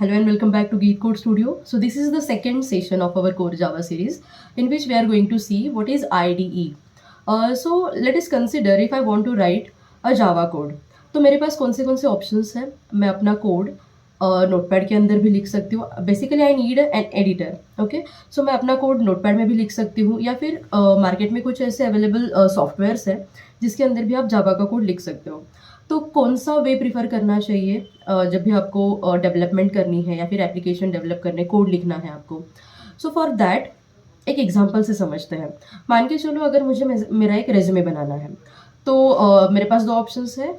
Hello and welcome back to Geek Code Studio. So this is the second session of our core Java series in which we are going to see what is IDE. So let us consider if I want to write a Java code. तो मेरे पास कौन से options हैं. मैं अपना code notepad के अंदर भी लिख सकती हूँ. Basically I need an editor. Okay, so मैं अपना कोड नोटपैड में भी लिख सकती हूँ या फिर मार्केट में कुछ ऐसे अवेलेबल सॉफ्टवेयर्स हैं जिसके अंदर भी आप जावा का कोड लिख सकते हो. तो कौन सा वे प्रीफर करना चाहिए जब भी आपको डेवलपमेंट करनी है या फिर एप्लीकेशन डेवलप करने कोड लिखना है आपको. सो फॉर दैट एक एग्जांपल से समझते हैं. मान के चलो अगर मुझे मेरा एक रेज्यूमे बनाना है तो मेरे पास दो ऑप्शंस हैं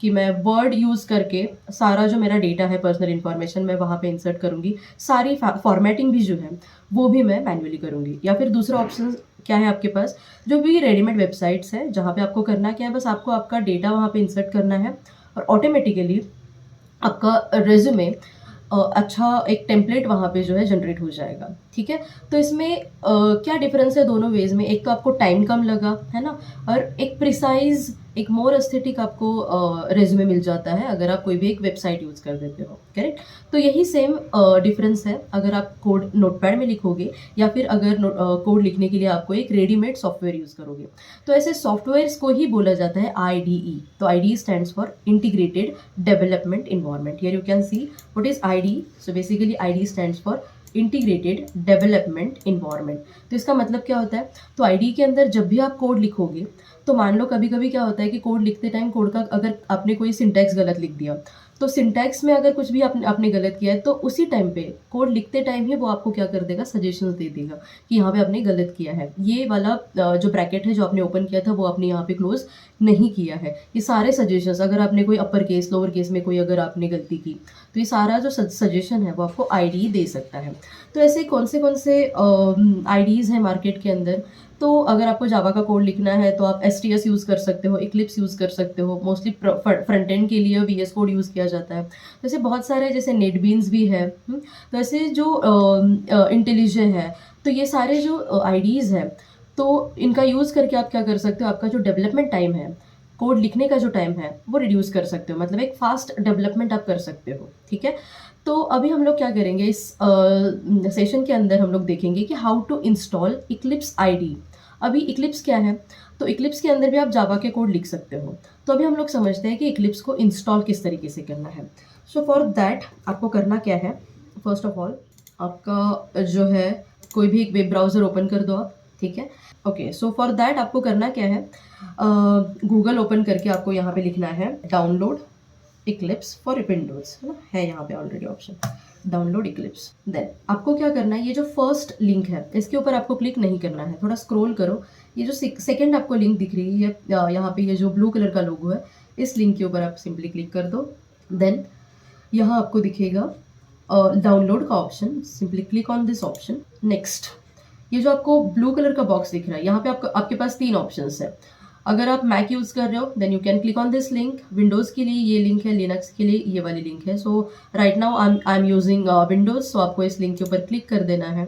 कि मैं वर्ड यूज़ करके सारा जो मेरा डेटा है पर्सनल इन्फॉर्मेशन मैं वहाँ पे इंसर्ट करूँगी. सारी फॉर्मेटिंग भी जो है वो भी मैं मैन्युअली करूँगी. या फिर दूसरा ऑप्शन क्या है आपके पास, जो भी रेडीमेड वेबसाइट्स है जहाँ पे आपको करना क्या है, बस आपको आपका डेटा वहाँ पे इंसर्ट करना है और ऑटोमेटिकली आपका रेज्यूमे अच्छा एक टेम्पलेट वहाँ पे जो है जनरेट हो जाएगा. ठीक है, तो इसमें क्या डिफरेंस है दोनों वेज में. एक तो आपको टाइम कम लगा है ना, और एक प्रिसाइज एक मोर एस्थेटिक आपको रेज्यूमे मिल जाता है अगर आप कोई भी एक वेबसाइट यूज़ कर देते हो. करेक्ट, तो यही सेम डिफरेंस है अगर आप कोड नोटपैड में लिखोगे या फिर अगर कोड लिखने के लिए आपको एक रेडीमेड सॉफ्टवेयर यूज़ करोगे. तो ऐसे सॉफ्टवेयर्स को ही बोला जाता है IDE. तो IDE stands for integrated development environment. Here you can see what is IDE. So basically IDE stands for integrated development environment. तो इसका मतलब क्या होता है, तो IDE के अंदर जब भी आप कोड लिखोगे तो मान लो कभी कभी क्या होता है कि कोड लिखते टाइम कोड का अगर आपने कोई सिंटैक्स गलत लिख दिया तो सिंटैक्स में अगर कुछ भी आपने गलत किया है तो उसी टाइम पे कोड लिखते टाइम ही वो आपको क्या कर देगा, सजेशंस दे देगा कि यहाँ पे आपने गलत किया है. ये वाला जो ब्रैकेट है जो आपने ओपन किया था वो आपने यहाँ पे क्लोज नहीं किया है. ये सारे सजेशंस अगर आपने कोई अपर केस लोअर केस में कोई अगर आपने गलती की तो ये सारा जो सजेशन है वो आपको IDE दे सकता है. तो ऐसे कौन से IDEs हैं मार्केट के अंदर. तो अगर आपको जावा का कोड लिखना है तो आप STS यूज़ कर सकते हो, इक्लिप्स यूज़ कर सकते हो. मोस्टली फ्रंट एंड के लिए VS कोड यूज़ किया जाता है. तो ऐसे बहुत सारे जैसे नेटबीन्स भी है. तो ऐसे जो इंटेलिजे है, तो ये सारे जो IDEs हैं तो इनका यूज़ करके आप क्या कर सकते हो, आपका जो डेवलपमेंट टाइम है, कोड लिखने का जो टाइम है वो रिड्यूस कर सकते हो. मतलब एक फास्ट डेवलपमेंट आप कर सकते हो. ठीक है, तो अभी हम लोग क्या करेंगे इस सेशन के अंदर हम लोग देखेंगे कि how to install Eclipse IDE. अभी इक्लिप्स क्या है, तो इक्लिप्स के अंदर भी आप जावा के कोड लिख सकते हो. तो अभी हम लोग समझते हैं कि इक्लिप्स को इंस्टॉल किस तरीके से करना है. सो फॉर दैट आपको करना क्या है, फर्स्ट ऑफ ऑल आपका जो है कोई भी एक वेब ब्राउज़र ओपन कर दो आप. ठीक है, ओके, सो फॉर दैट आपको करना क्या है, गूगल ओपन करके आपको यहाँ पे लिखना है डाउनलोड इक्लिप्स फॉर विंडोज. है यहाँ पे already option download Eclipse. Then आपको क्या करना है, ये जो फर्स्ट लिंक है इसके ऊपर आपको क्लिक नहीं करना है, थोड़ा स्क्रॉल करो. ये जो सेकंड आपको लिंक दिख रही है यहाँ पे ये जो ब्लू कलर का लोगो है इस लिंक के ऊपर आप सिंपली क्लिक कर दो. देन यहाँ आपको दिखेगा डाउनलोड का option, simply click on this option. Next ये जो आपको ब्लू कलर का बॉक्स दिख रहा है यहाँ पे आपके पास 3 ऑप्शंस है. अगर आप मैक यूज़ कर रहे हो then you can click on this link. Windows के लिए ये लिंक है, लिनक्स के लिए ये वाली लिंक है. So right now I am using Windows, so आपको इस लिंक के ऊपर क्लिक कर देना है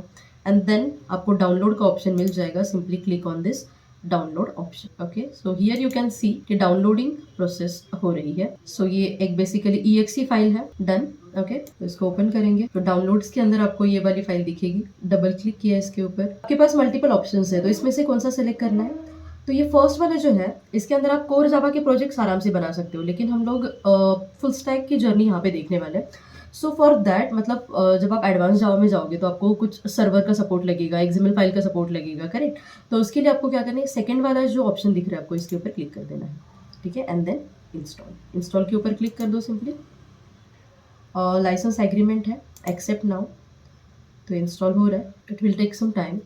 एंड देन आपको डाउनलोड का ऑप्शन मिल जाएगा. Simply click on this download option. Okay, so here you can see कि डाउनलोडिंग प्रोसेस हो रही है. सो ये एक बेसिकली EXE फाइल है. डन. ओके, तो इसको ओपन करेंगे तो डाउनलोड्स के अंदर आपको ये वाली फाइल दिखेगी. डबल क्लिक किया इसके ऊपर, आपके पास मल्टीपल ऑप्शंस है तो इसमें से कौन सा सेलेक्ट करना है. तो ये फर्स्ट वाला जो है इसके अंदर आप कोर जावा के प्रोजेक्ट्स आराम से बना सकते हो, लेकिन हम लोग फुल स्टैक की जर्नी यहाँ पे देखने वाले हैं. सो फॉर दैट मतलब जब आप एडवांस जावा में जाओगे तो आपको कुछ सर्वर का सपोर्ट लगेगा, XML फाइल का सपोर्ट लगेगा. करेक्ट, तो उसके लिए आपको क्या करना है, सेकंड वाला जो ऑप्शन दिख रहा है आपको इसके ऊपर क्लिक कर देना है. ठीक है, एंड देन इंस्टॉल के ऊपर क्लिक कर दो. सिंपली लाइसेंस एग्रीमेंट है, एक्सेप्ट नाउ. तो इंस्टॉल हो रहा है, it will take some time.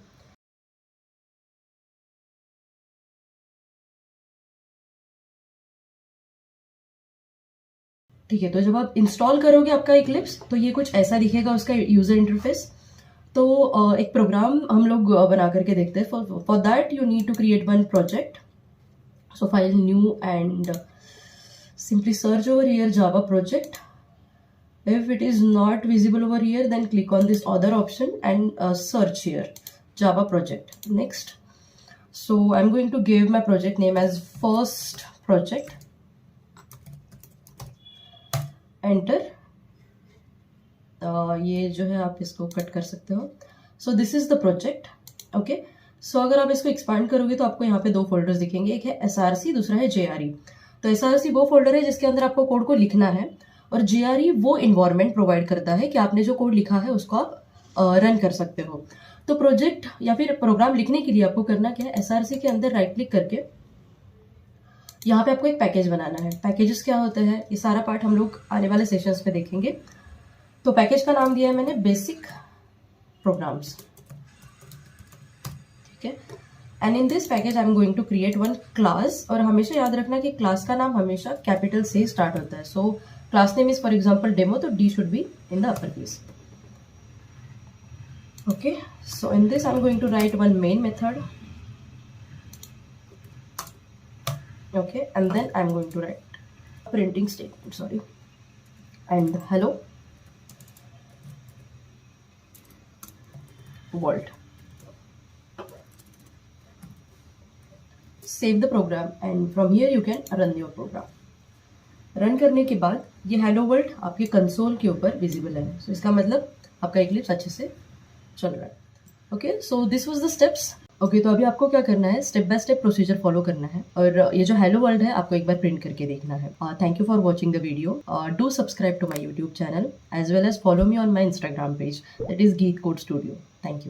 ठीक है, तो जब आप इंस्टॉल करोगे आपका इक्लिप्स तो ये कुछ ऐसा दिखेगा उसका यूजर इंटरफेस. तो एक प्रोग्राम हम लोग बना करके देखते हैं. For that you need to create one project. So file new and simply search over here Java project. If it is not visible over here then click on this other option and search here Java project. Next, so I'm going to give my project name as first project. Enter. ये जो है आप इसको cut कर सकते हो। So this is the project. Okay, so अगर आप इसको एक्सपांड करोगे तो आपको यहाँ पे दो फोल्डर्स दिखेंगे, एक है SRC, दूसरा है JRE। तो SRC वो फोल्डर है जिसके अंदर आपको कोड को लिखना है, और JRE वो इन्वायरमेंट प्रोवाइड करता है कि आपने जो कोड लिखा है उसको आप रन कर सकते हो। तो प्रोजेक्ट या फिर प्रोग्राम लिखने के लिए आपको करना क्या है, SRC के अंदर राइट क्लिक करके यहाँ पे आपको एक पैकेज बनाना है। पैकेजेस क्या होते हैं, ये सारा पार्ट हम लोग आने वाले सेशंस में देखेंगे। तो पैकेज का नाम दिया है मैंने बेसिक प्रोग्राम्स, ठीक है। And in this package I am going to create one class, और हमेशा याद रखना कि क्लास का नाम हमेशा कैपिटल से स्टार्ट होता है। So class name is for example demo, तो D should be in the upper case. Okay, so in this I'm going to write one main method. Okay, and then I'm going to write a printing statement, sorry, and hello world. Save the program and from here you can run your program. Run करने के बाद ये hello world आपके console के ऊपर visible है। so इसका मतलब आपका इक्लिप्स अच्छे से चल रहा है। Okay, so this was the steps. Okay, तो अभी आपको क्या करना है, step by step procedure follow करना है, और ये जो हेलो वर्ल्ड है आपको एक बार प्रिंट करके देखना है। Thank you for watching the video. Do subscribe to my YouTube channel as well as follow me on my Instagram page, that is Geet code studio. Thank you.